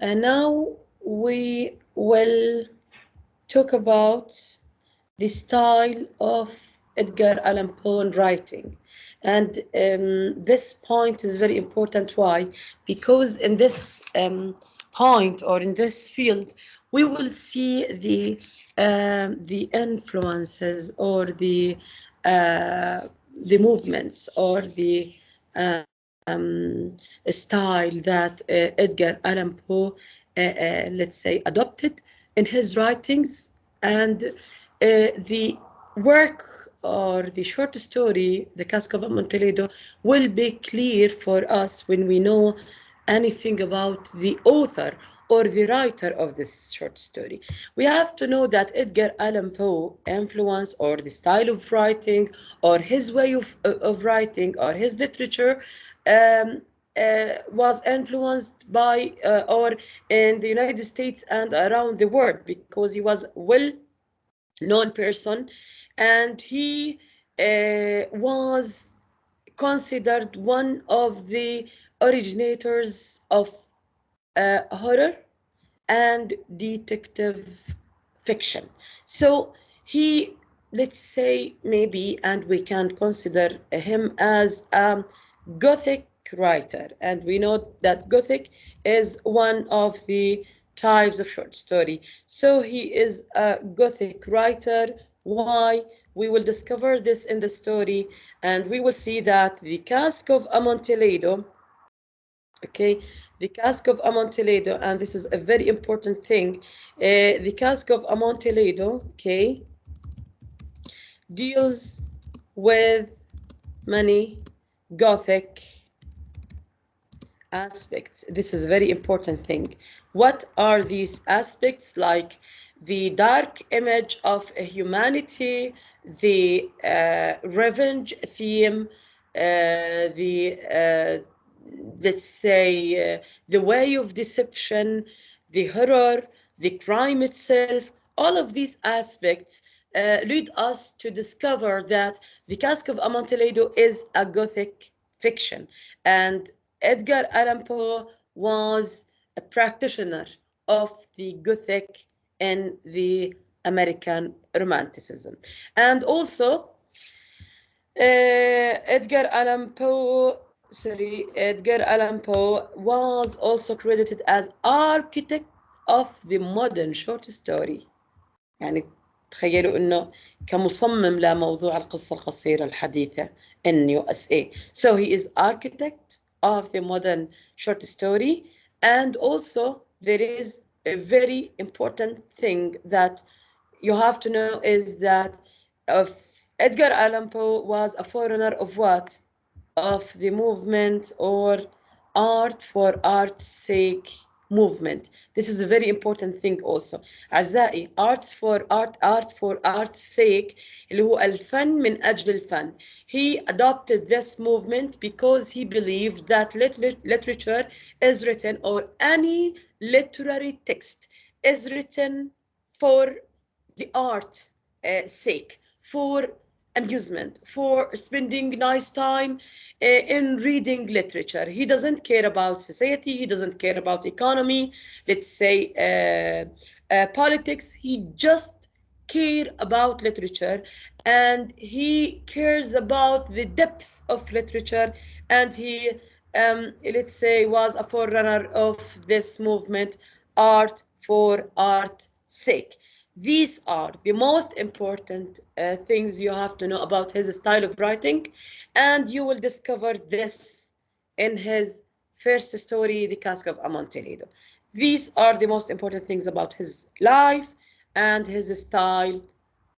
And now we will talk about the style of Edgar Allan Poe in writing. And this point is very important. Why? Because in this point or in this field, we will see the influences or the movements or the style that Edgar Allan Poe, let's say, adopted in his writings, and the work or the short story, The Cask of Amontillado, will be clear for us when we know anything about the author or the writer of this short story. We have to know that Edgar Allan Poe influence or the style of writing or his way of writing or his literature was influenced by or in the United States and around the world because he was well known person, and he was considered one of the originators of horror and detective fiction. So he, let's say, maybe, and we can consider him as a Gothic writer. And we know that Gothic is one of the types of short story. So he is a Gothic writer. Why? We will discover this in the story, and we will see that the Cask of Amontillado, okay, the cask of Amontillado, and this is a very important thing. The cask of Amontillado, okay, deals with many Gothic aspects. This is a very important thing. What are these aspects? Like the dark image of humanity, the revenge theme, the let's say the way of deception, the horror, the crime itself. All of these aspects lead us to discover that the Cask of Amontillado is a Gothic fiction, and Edgar Allan Poe was a practitioner of the Gothic and the American Romanticism. And also, Edgar Allan Poe was also credited as architect of the modern short story. يعني تخيلوا انه كمصمم لموضوع القصة القصيرة الحديثة in USA. So he is architect of the modern short story, and also there is a very important thing that you have to know is that Edgar Allan Poe was a forerunner of what? Of the movement or art for art's sake movement. This is a very important thing also. أعزائي, art for art's sake اللي هو الفن من أجل الفن. He adopted this movement because he believed that literature is written, or any literary text is written for the art sake, for amusement, for spending nice time in reading literature. He doesn't care about society, he doesn't care about economy, let's say politics. He just care about literature, and he cares about the depth of literature, and he let's say was a forerunner of this movement, art for art's sake. These are the most important things you have to know about his style of writing, and you will discover this in his first story, The Cask of Amontillado. These are the most important things about his life and his style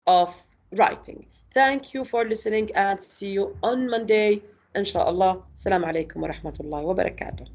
of writing. Thank you for listening, and see you on Monday, inshallah. Assalamu alaikum wa rahmatullahi wa barakatuh.